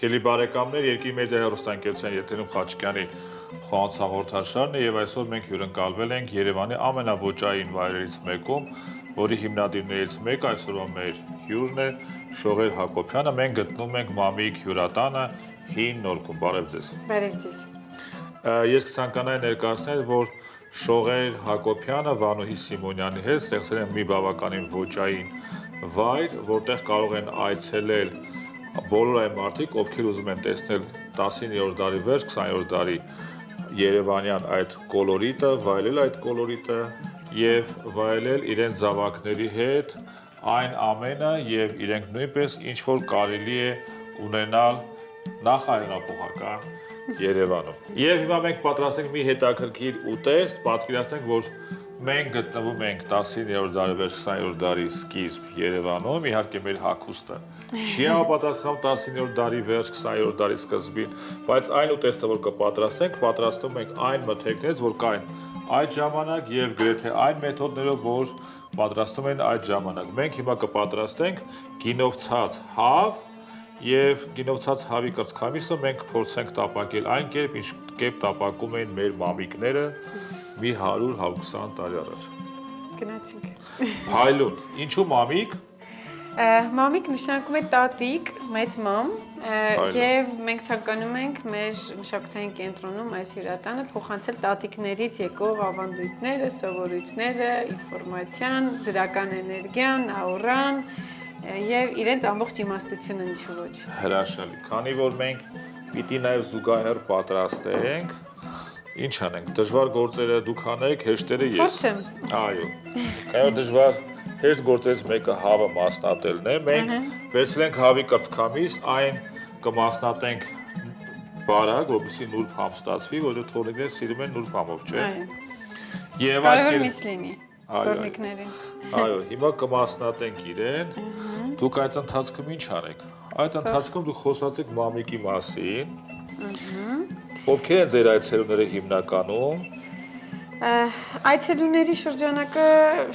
Սիրելի բարեկամներ, Երկիր մեդիա հեռուստաընկերության եթերում Խաչիկյանի խաղացաղորդաշարն է եւ այսօր մենք հյուրընկալվել ենք Երևանի ամենաոճային վայրերից մեկում, որի հիմնադիրներից մեկը այսօրվա մեր հյուրն է Շողեր Հակոբյանը։ Մենք գտնվում ենք Մամիկ հյուրատանը Հին Նորքում։ Բարև ձեզ։ Բարև ձեզ։ Ես կցանկանայի ներկայացնել, որ Շողեր Հակոբյանը Վանուհի Սիմոնյանի հետ ստեղծել են մի բավականին ոճային վայր, որտեղ կարող են այցելել բոլոր այն մարդիկ, ովքեր ուզում են տեսնել 19-րդ դարի վերջ, 20-րդ դարի Երևանյան այդ կոլորիտը, վայելել այդ կոլորիտը եւ վայելել իրենց զավակների հետ այն ամենը եւ իրենք նույնպես ինչ որ կարելի է ունենալ նախահեղափոխական Երևանում։ Եվ հիմա մենք պատրաստ ենք մի հետաքրքիր ուտեստ, պատկերացնենք, որ մենք գտնվում ենք 19-րդ դարի վերջ, 20-րդ դարի սկիզբ Երևանում, իհարկե մեր հագուստը չի համապատասխանում 19-րդ դարի վերջ, 20-րդ դարի սկզբին, բայց այն ուտեստը, որ կպատրաստենք, պատրաստում ենք այն մթերքներից, որ կային այդ ժամանակ եւ գրեթե այն մեթոդներով, որ պատրաստում են այդ ժամանակ։ Մենք հիմա կպատրաստենք գինովցած հավ եւ գինովցած հավի կրծքամիսը մենք փորձենք տապակել այն կերպ, ինչ կերպ տապակում էին մեր մամիկները մի 100-120 տարի առաջ։ Գնացինք։ Փայլուն, ինչու մամիկ։ Մամիկ նշանակում է տատիկ, մեծ մամ, եւ մենք ցանկանում ենք մեր մշակութային կենտրոնում այս հյուրատանը փոխանցել տատիկներից եկող ավանդույթները, սովորույթները, ինֆորմացիան, դրական էներգիան, աուրան եւ իրենց ամբողջ իմաստությունը ինչու ոչ։ Հրաշալի, քանի որ մենք պիտի նաեւ զուգահեռ պատրաստենք, ինչ անենք, դժվար գործերը դուք անեք, հեշտերը ես։ Փորձեմ։ Այո։ Քանի դժվար հեշտ գործերից մեկը հավը մասնատելն է, մենք վերցնենք հավի կրծքամիս, այն կմասնատենք բարակ, որպեսզի նուրբ համ ստացվի, որը թորիկները սիրում են նուրբ համով, չէ՞։ Եվ Կարևոր միս լինի թորնիկներին։ Այո, հիմա կմասնատենք իրեն։ Դուք այդ ընթացքում ինչ արեք։ Այդ ընթացքում դուք խոսացեք մամիկի մասին։ Ովքեր են ձեր այցելուները հիմնականում։ Այցելուների շրջանակը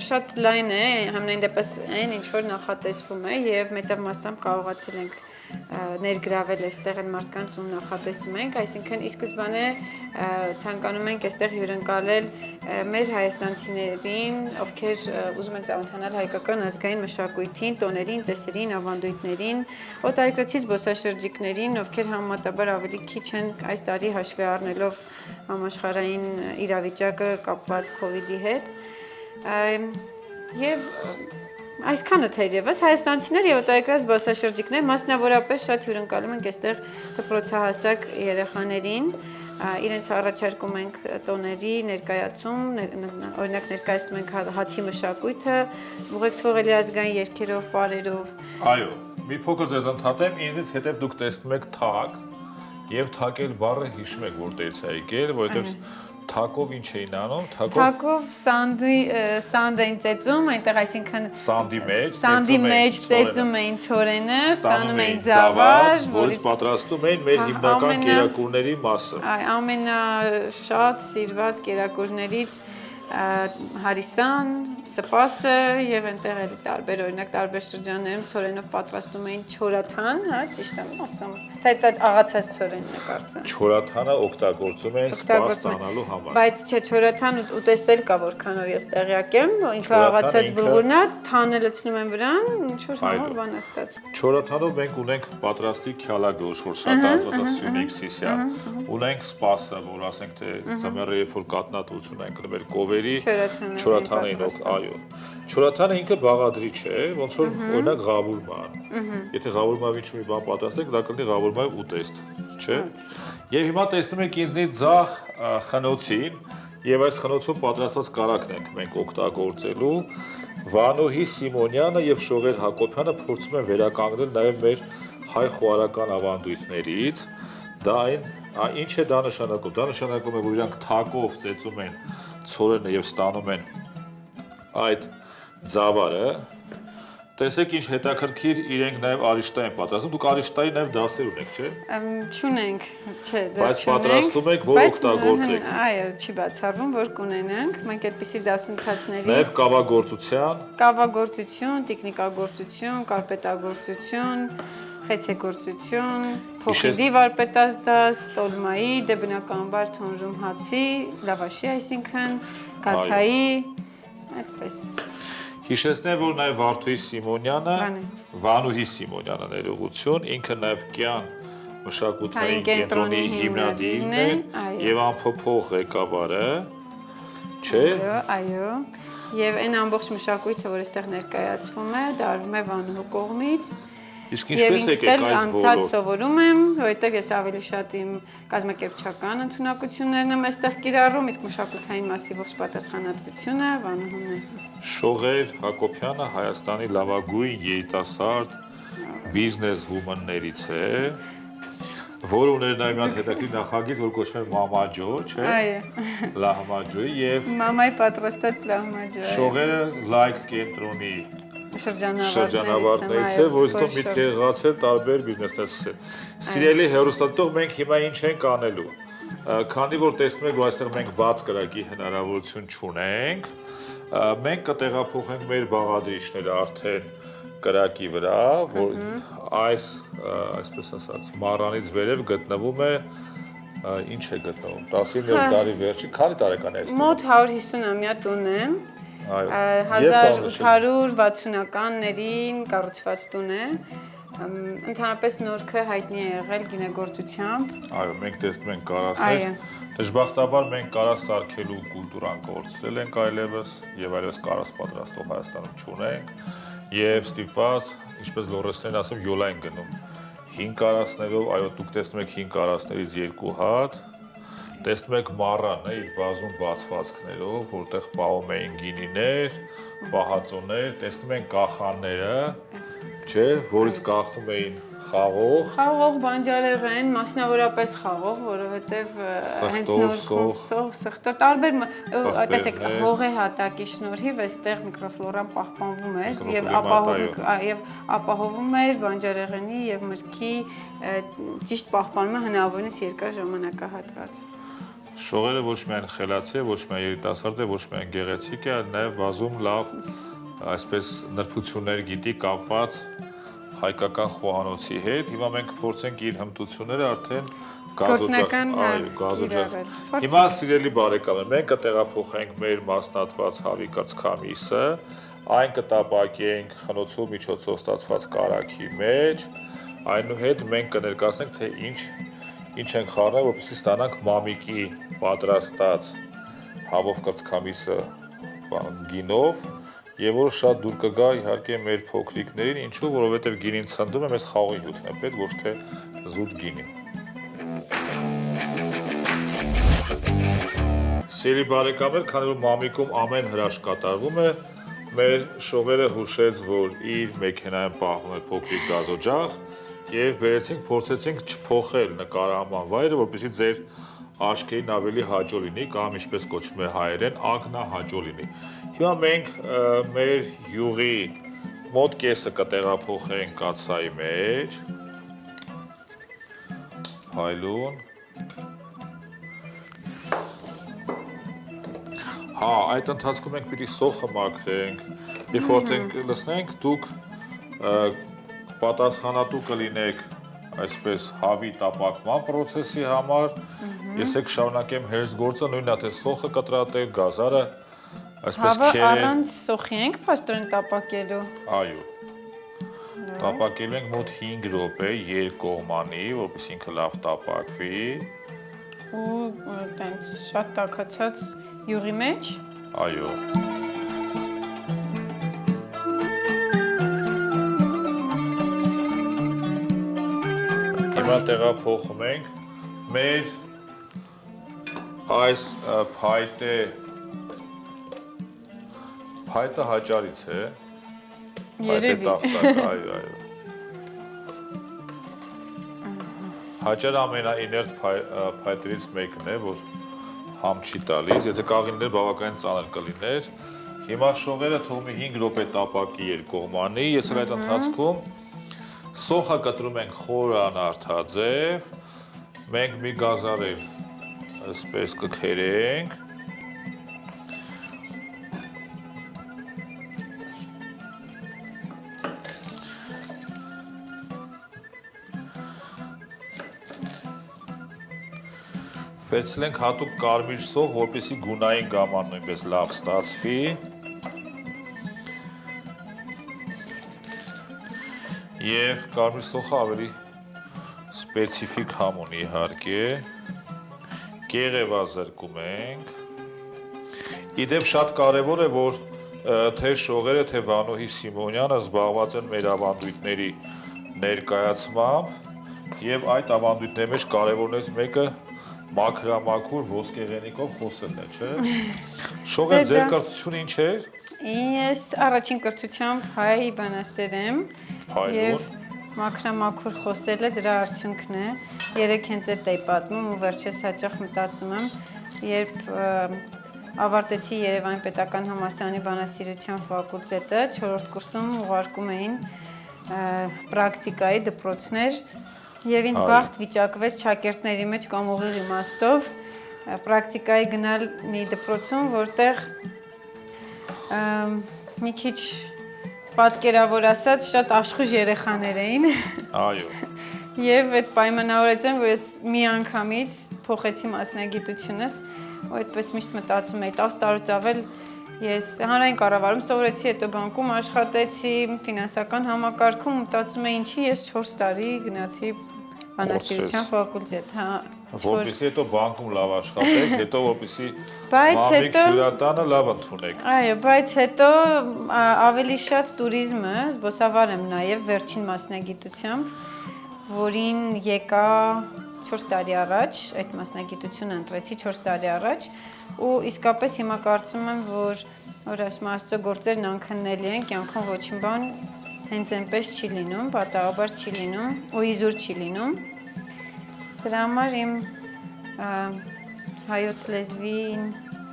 շատ լայն է, համենայն դեպս այն ինչ որ նախատեսվում է եւ մեծավ մասամբ կարողացել ենք ներգրավել այստեղ այն մարդկանց ում նախատեսում ենք, այսինքն ի սկզբանե ցանկանում ենք այստեղ հյուրընկալել մեր հայաստանցիներին, ովքեր ուզում են ծանոթանալ հայկական ազգային մշակույթին, տոներին, ծեսերին, ավանդույթներին, օտարերկրացի զբոսաշրջիկներին, ովքեր համեմատաբար ավելի քիչ են այս տարի հաշվի առնելով համաշխարհային իրավիճակը կապված COVID-ի հետ։ Եվ այսքանը թերևս հայաստանցիներ եւ օտարերկրացի զբոսաշրջիկներ մասնավորապես շատ հյուրընկալում ենք այստեղ դպրոցահասակ երեխաներին, իրենց առաջարկում ենք տոների ներկայացում, օրինակ ներկայացնում ենք հացի մշակույթը, ուղեկցողելի ազգային երգերով, պարերով։ Այո, մի փոքր ձեզ ընդհատեմ, ինձից հետև դուք տեսնում եք թակ եւ թակել բառը հիշում եք որտեղից է եկել, որովհետեւ թակով ինչ էին անում, թակով սանդ էին ծեծում, այնտեղ այսինքն սանդի մեջ ծեծում էին ցորենը, ստանում էին ձավար, որից պատրաստում էին մեր հիմնական կերակուրների մասը։ Ամենաշատ սիրված կերակուրներից հարիսան, սպասը եւ այնտեղ էլի տարբեր օրինակ տարբեր շրջաններում ցորենով պատրաստում էին չորաթան, հա, ճիշտ եմ ասում։ Թե աղացած ցորենն է կարծեմ։ Չորաթանը օգտագործում են սպաս ստանալու համար։ Բայց չէ, չորաթան ուտեստել կա որքանով ես տեղյակ եմ, ինքը աղացած բուլղուրն է, թանը լցնում են վրան, ինչ որ համար բան է ստացվում։ Չորաթանով մենք ունենք պատրաստի քյալագոշ, որ շատ ազատ է Սյունիք, Սիսիան։ Ունենք սպասը, որ ասենք թե ծմերը երբ որ կատնատություն են կրում էր կովերի, չորաթանը այո։ Չորաթանը ինքը բաղադրիչ է, ոնց որ օրինակ ղավուրման։ Եթե ղավուրմայի ինչ-որ մի բան պատրաստեք, դա կլինի ղավուրմայի ուտեստ, չէ՞։ Եվ հիմա տեսնում եք ինձնից ձախ խնոցին, եւ այս խնոցում պատրաստված կարակն ենք մենք օգտագործելու։ Վանուհի Սիմոնյանը եւ Շողեր Հակոբյանը փորձում են վերականգնել նաեւ մեր հայ խոհարական ավանդույթներից։ Դա ինչ է դա նշանակում։ Դա նշանակում է, որ իրանք թակով ծեծում են ցորենը եւ ստանում են այդ ձավարը։ Տեսեք ինչ հետաքրքիր իրենք նաև արիշտա են պատրաստում։ Դուք արիշտայի նաև դասեր ունեք, չէ՞։ Չունենք, չէ, դեռ չունենք։ Բայց պատրաստում եք, որ օգտագործեք։ Այո, չի բացառվում, որ կունենանք։ Մենք այդպիսի դասընթացների Նաև կավագործության, կավագործություն, տեխնիկագործություն, կարպետագործություն, խեցեգործություն, փոխիդի վարպետած դաս, տոլմայի, դե բնականաբար թոնրում հացի, լավաշի, այսինքն գաթայի, այդպես։ Հիշեցնեմ, որ նաև Վարդուհի Սիմոնյանը, Վանուհի Սիմոնյանը ներողություն, ինքը նաև կյան մշակութային կենտրոնի հիմնադիրն է եւ անփոփոխ ղեկավարը, չէ՞։ Այո, եւ այն ամբողջ մշակույթը, որ այստեղ ներկայացվում է, դա արվում է Վանուհու կողմից։ Իսկ ինչպես եկեք այս անդադ սովորում եմ, որովհետեւ ես ավելի շատ իմ կազմակերպչական ընդունակություններն եմ այստեղ կիրառում, իսկ մշակութային մասի ողջ պատասխանատվությունը Վանուհուն է։ Շողեր Հակոբյանը Հայաստանի լավագույն երիտասարդ բիզնես վումաններից է, որ ուներ նաև մի հատ հետաքրքիր նախագիծ, որ կոչվում է Մամաջո, չէ՞։ Այո։ Լահմաջոյի եւ Մամայի պատրաստած լահմաջո։ Շողերը լայք կենտրոնի շրջանավարտներից է, որից հետո միտք է եղածել տարբեր բիզնեսներ սկսել։ Սիրելի հեռուստատող, մենք հիմա ինչ ենք անելու։ Քանի որ տեսնում եք, որ այստեղ մենք բաց կրակի հնարավորություն չունենք, մենք կտեղափոխենք մեր բաղադրիչները արդեն կրակի վրա, որ այսպես ասած, մառանից վերև գտնվում է, ինչ է գտնվում, 19-րդ դարի վերջին, քանի տարեկան է այստեղ։ Մոտ 150-ամյա տուն է, 1860-ականներին կառուցված տուն է, ընդհանրապես նորքը հայտնի է եղել գինեգործությամբ։ Այո, մենք տեսնում ենք կարասներ, դժբախտաբար մենք կարաս սարքելու կուլտուրան կորցրել ենք այլևս, եւ այլևս կարաս պատրաստող Հայաստանում չունենք, եւ ստիպված, ինչպես լոռեսներն ասում, յոլա են գնում 5 կարասներով, այո, դուք տեսնում եք 5 կարասներից 2 հատ, տեսնում եք մառան է իր բազում բացվածքներով, որտեղ պահում էին գինիներ, պահածոներ, տեսնում են կախանները, չէ, որից կախում էին խաղող բանջարեղեն, մասնավորապես խաղող, որովհետև հենց նորքում սխտոր տարբեր, տեսեք, հողի հատակի շնորհիվ այստեղ միկրոֆլորան պահպանվում էր եւ ապահովում էր բանջարեղենի եւ մրգի ճիշտ պահպանումը հնարավորինս երկար ժամանակահատված։ Շողերը ոչ միայն խելացի է, ոչ միայն երիտասարդ է, ոչ միայն գեղեցիկ է, այլ նաև բազում լավ, այսպես նրբություններ գիտի կապված հայկական խոհանոցի հետ։ Հիմա մենք փորձենք իր հմտությունները արդեն գազօջախ։ Հիմա սիրելի բարեկամներ, մենք կտեղափոխենք մեր մասնատված հավի կրծքամիսը, այն կտապակենք խնոցու միջոցով ստացված կարագի մեջ, այնուհետ մենք կներկայացնենք, թե ինչ ենք խառնել, որպեսզի ստանանք մամիկի պատրաստած հավով կրծքամիսը գինով, եւ որ շատ դուր կգա իհարկե մեր փոքրիկներին, ինչու, որովհետեւ գինին ցնդում է, մեզ խաղի հյութն է պետք, ոչ թե զուտ գինի։ Սիրելի բարեկամներ, քանի որ մամիկում ամեն հրաշք կատարվում է, մեր շողերը հուշեց, որ իր մեքենայում պահվում է փոքրիկ գազօջախ եւ փորձեցինք չփոխել նկարահանման վայրը, որպեսզի ձեր աչքերին ավելի հաճո լինի կամ ինչպես կոչվում է հայերեն, ակնահաճո լինի։ Հիմա մենք մեր յուղի մոտ կեսը կտեղափոխենք կաթսայի մեջ, փայլուն։ Հա, այդ ընթացքում մենք պիտի սոխը մաքրենք, երբ որ լցնենք, դուք պատասխանատու կլինեք այսպես հավի տապակման պրոցեսի համար, ես եք շարունակեմ հերթ գործը, նույնն է թե սոխը կտրատել, գազարը, այսպես քերել։ Հավը առանց սոխի ենք պաստորեն տապակելու։ Այո։ Տապակելու ենք մոտ 5 րոպե երկկողմանի, որպեսզի ինքը լավ տապակվի։ Ու տենց շատ տաքացած յուղի մեջ։ Այո։ Հիմա տեղափոխում ենք մեր այս փայտը հաճարից է, Երևի։ Այո։ Հաճարը ամենաիներտ փայտերից մեկն է, որ համ չի տալիս, եթե կաղիններ բավականին ծանր կլիներ։ Հիմա շողերը թող մի 5 րոպե տապակի երկկողմանի, ես էլ այդ ընթացքում սոխը կտրում ենք խորը անարդաձև, մենք մի գազարել այսպես կքերենք, Վերցնենք հատուկ կարմիր սող, որպեսզի գունային գաման նույնպես լավ ստացվի։ Եվ կարմիր սոխը ավելի սպեցիֆիկ համ ունի իհարկե։ Կեղևազրկում ենք։ Իդեպ շատ կարևոր է, որ թե շողերը, թե Վանոհի Սիմոնյանը զբաղված են մեր ավանդույթների ներկայացմամբ եւ այդ ավանդույթների մեջ կարևորներից մեկը մաքրամաքուր ոսկեղենիկով խոսելն է, չէ՞։ Շողեր, ձեր կրթությունը ինչ էր։ Ես առաջին կրթությամբ հայ բանասեր եմ եւ մաքրամաքուր խոսելը դրա արդյունքն է։ Երեք հենց այդ էի պատմում ու վերջերս հաճախ մտածում եմ, երբ ավարտեցի Երևանի պետական համալսարանի բանասիրության ֆակուլտետը, 4-րդ կուրսում ուղարկում էին պրակտիկայի դպրոցներ եւ ինձ բախտ վիճակվեց շակերտների մեջ կամ ուղիղ իմաստով պրակտիկայի գնալ մի դպրոցում, որտեղ մի քիչ պատկերավոր ասած շատ աշխուժ երեխաներ էին։ Այո։ Եվ այդ պայմանավորեցեմ, որ ես մի անգամից փոխեցի մասնագիտությունս, ու այդպես միշտ մտածում էի 10 տարուց ավել ես հանրային կառավարում սովորեցի, հետո բանկում աշխատեցի, ֆինանսական համակարգում, մտածում էի ինչի ես 4 տարի գնացի բանասիրության ֆակուլտետ, հա։ Որպեսզի հետո բանկում լավ աշխատեք, հետո որպեսզի Բայց մամիկ հետո հյուրատանը լավ ընդունեք։ Այո, բայց հետո ավելի շատ туриզմը զբոսավար եմ նաև վերջին մասնագիտությամբ, որին եկա 4 տարի առաջ, այդ մասնագիտությունը ընտրեցի 4 տարի առաջ, ու իսկապես հիմա կարծում եմ, որ ասում Աստծո գործերն անքննելի են, կյանքում ոչինչ բան հենց այնպես չի լինում, պատահաբար չի լինում, ու իզուր չի լինում։ Դրա համար իմ հայոց լեզվին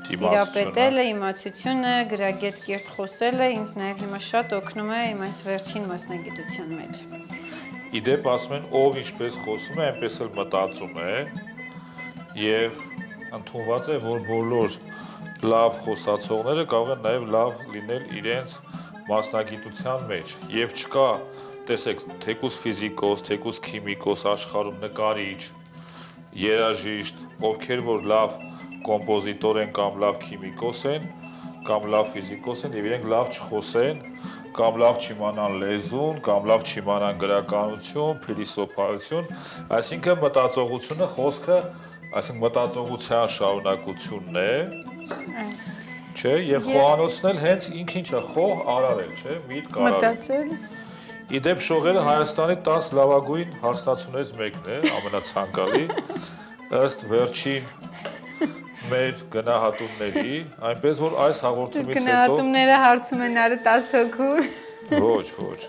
տիրապետելը, իմացությունը, գրագետ կիրթ խոսելը ինձ նաև հիմա շատ օգնում է իմ այս վերջին մասնագիտության մեջ։ Իդեպ ասում են, ով ինչպես խոսում է, այնպես էլ մտածում է, եւ ընդունված է, որ բոլոր լավ խոսացողները կարող են նաև լավ լինել իրենց մասնագիտության մեջ եւ չկա, տեսեք, թեկուզ ֆիզիկոս, թեկուզ քիմիկոս աշխարհում նկարիչ, երաժիշտ, ովքեր որ լավ կոմպոզիտոր են կամ լավ քիմիկոս են, կամ լավ ֆիզիկոս են եւ իրենք լավ չխոսեն, կամ լավ չիմանան լեզուն, կամ լավ չիմանան գրականություն, փիլիսոփայություն, այսինքն մտածողությունը, խոսքը, այսինքն մտածողության շարունակությունն է, չէ, եւ խոհանոցն էլ հենց ինքինչը խոհ արարել, չէ, միտք արարել։ Մտածել։ Իդեպ շողերը Հայաստանի 10 լավագույն հարսնացուներից մեկն է, ամենացանկալի, ըստ վերջին մեր գնահատումների, այնպես որ այս հաղորդումից հետո Գնահատումները հարցում են արը 10 հոգու։ Ոչ։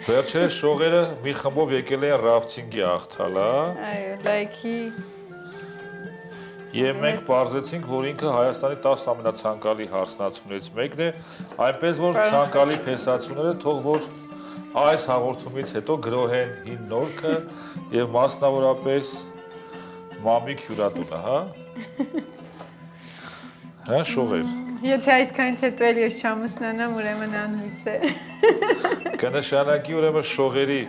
Վերջերս շողերը մի խմբով եկել են ռաֆտինգի աղթալա։ Այո, լայքի Եվ մենք պարզեցինք, որ ինքը Հայաստանի 10 ամենացանկալի հարսնացուներից մեկն է, այնպես որ ցանկալի փեսացուները թող որ այս հաղորդումից հետո գրոհեն հին նորքը եւ մասնավորապես մամիկ հյուրատունը, հա։ Հա, շողեր։ Եթե այսքանից հետո էլ ես չամուսնանամ, ուրեմն անհույս է։ Կնշանակի ուրեմն շողերի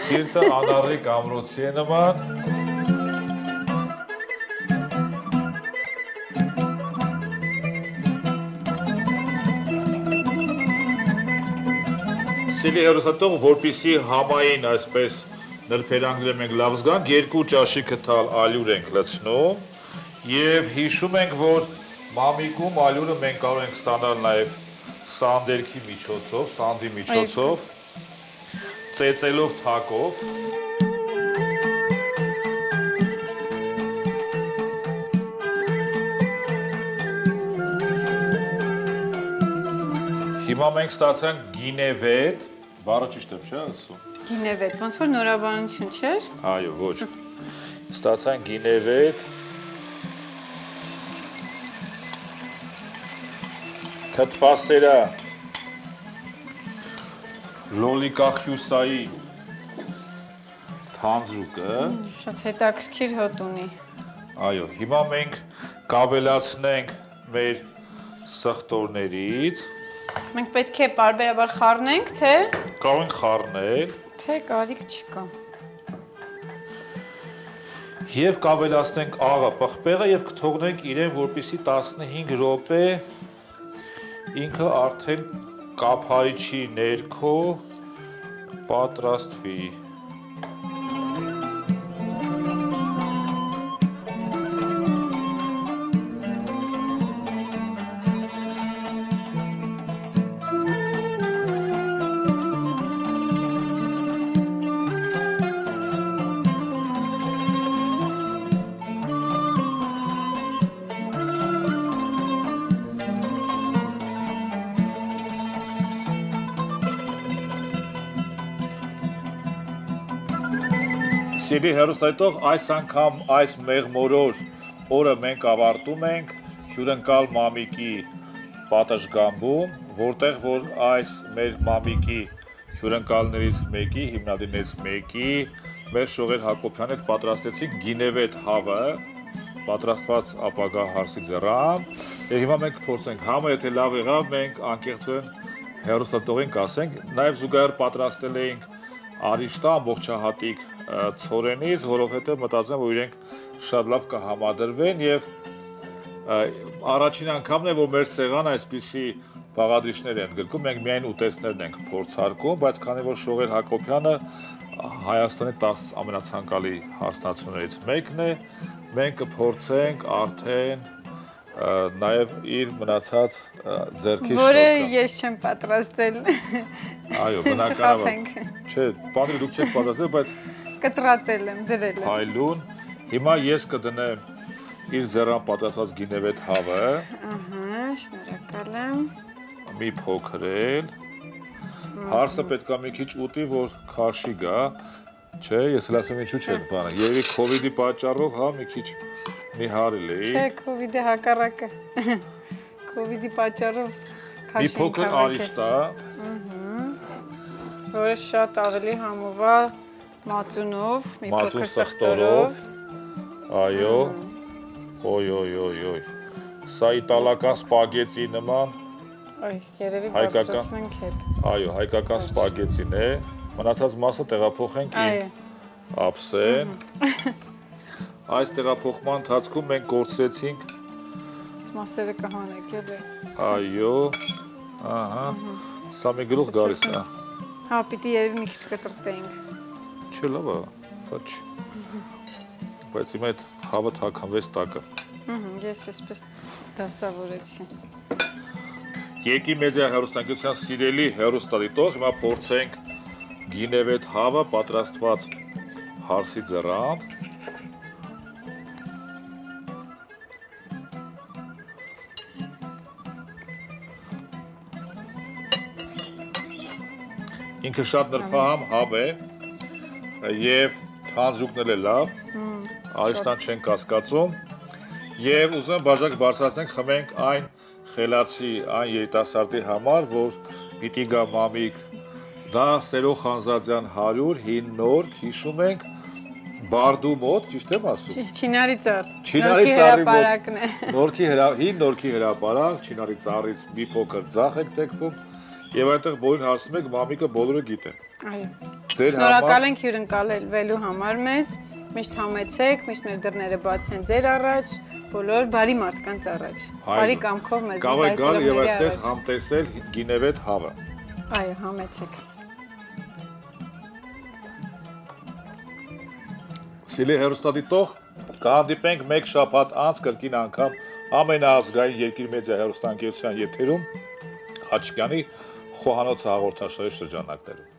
սիրտը անառիկ ամրոցի է նման։ Սիրելի հեռուստատող, որպեսզի համային այսպես նրբերանգները մենք լավ զգանք, 2 ճաշի քթալ ալյուր ենք լցնում եւ հիշում ենք, որ մամիկում ալյուրը մենք կարող ենք ստանալ նաեւ սանդերքի միջոցով, սանդի միջոցով, ծեծելով թակով։ Հիմա մենք ստացանք գինևետ, բառը ճիշտ եմ, չէ՞ ասում։ Գինևետ, ոնց որ նորաբանություն չէր։ Այո, ոչ։ Ստացանք գինևետ։ Թթվասերա լոլիկախյուսայի թանձրուկը։ Շատ հետաքրքիր հոտ ունի։ Այո, հիմա մենք կավելացնենք մեր սխտորներից։ Մենք պետք է բարբերաբար խառնենք, թե Կարող ենք խառնել։ կարիք չկա։ Եվ կավելացնենք աղը պղպեղը եւ կթողնենք իրեն որպեսի 15 րոպե ինքը արդեն կափարիչի ներքո պատրաստվի։ Սիրելի հեռուստադիտող, այս անգամ այս մեղմորոր օրը մենք ավարտում ենք հյուրընկալ մամիկի պատշգամբում, որտեղ որ այս մեր մամիկի հյուրընկալներից մեկի, հիմնադիրներից մեկի, մեր Շողեր Հակոբյանի հետ պատրաստեցինք գինևետ հավը, պատրաստված ապագա հարսի ձեռամբ, եւ հիմա մենք կփորձենք համը, եթե լավ եղավ, մենք անկեղծորեն հեռուստադիտողին կասենք, նաեւ զուգահեռ պատրաստել էինք արիշտա ամբողջահատիկ ցորենից, որովհետև մտածեմ, որ իրենք շատ լավ կհամադրվեն եւ առաջին անգամն է, որ մեր սեղանը այսպիսի բաղադրիչներ են գրկում, մենք միայն ուտեստներն ենք փորձարկում, բայց քանի որ Շողեր Հակոբյանը Հայաստանի 10 ամենացանկալի հասնացուներից մեկն է, մենք կփորձենք արդեն նաև իր մնացած ձեռքի շնորհքը։ Որը ես չեմ պատրաստել։ Այո, բնականաբար։ Չէ, բանը դուք չեք պատրաստել, բայց կտրատել եմ, դրել եմ։ Այլուն։ Հիմա ես կդնեմ իր ձեռան պատրաստված գինևետ հավը։ Ահա, շնորհակալ եմ։ Մի փոքր էլ։ Հարսը պետք է մի քիչ ուտի, որ քաշի գա։ Չէ, ես էլ ասում ինչու՞ չէ բանը։ Երևի COVID-ի պատճառով, հա, մի քիչ նիհարել էի։ Չէ, COVID-ի հակառակը։ COVID-ի պատճառով քաշի։ Մի փոքր արիշտա։ Որը շատ ավելի համով է մածունով, մի փոքր սխտորով։ Այո։ Օյ։ Սա իտալական սպագեցի նման։ Այ, երևի բարձրացնենք հետ։ Այո, հայկական սպագեցին է։ Մնացած մասը տեղափոխենք իմ ափսեն։ Այս տեղափոխման ընթացքում մենք կորցրեցինք Մասերը կհանեք, էլի։ Այո։ Ահա։ Սա մի գլուխ գալիս է։ Հա, պիտի երևի մի քիչ կտրտեինք։ Չէ, լավ է, ֆաչ։ Բայց հիմա այդ հավը թաքնվեց տակը։ Ես այսպես դասավորեցի։ Եկի մեդիա հեռուստանգության սիրելի հեռուստադիտող, հիմա փորձենք գինևետ հավը պատրաստված հարսի ձեռամբ։ Ինքը շատ նրբահամ հավ է եւ թանձրուկն է լավ, արիշտան չեն կասկածում եւ ուզում բաժակ բարձրացնենք խմենք այն խելացի, այն երիտասարդի համար, որ պիտի գա մամիկ, դա Սերո Խանզադյան 100 հին նորք, հիշում ենք Բարդու մոտ, ճիշտ եմ ասում։ Չինարի ծառ։ Չինարի ծառի հրապարակն է։ Հին նորքի հրապարակ, Չինարի ծառից մի փոքր ձախ եք տեքվում եւ այդտեղ բոլորին հարցնում եք, մամիկը բոլորը գիտեն։ Այո։ Ձեր Շնորհակալ ենք հյուրընկալվելու համար մեզ։ Միշտ համեցեք, միշտ մեր դռները բաց են ձեր առաջ, բոլոր բարի մարդկանց առաջ։ Բարի կամքով մեզ գալ եւ այստեղ համտեսել գինևետ հավը։ Այո, համեցեք։ Սիրելի հեռուստադիտող, կհանդիպենք մեկ շաբաթ անց կրկին անգամ ամենաազգային Երկիր մեդիա հեռուստաընկերության եթերում Խաչիկյանի խոհանոցը հաղորդաշարի շրջանակներում։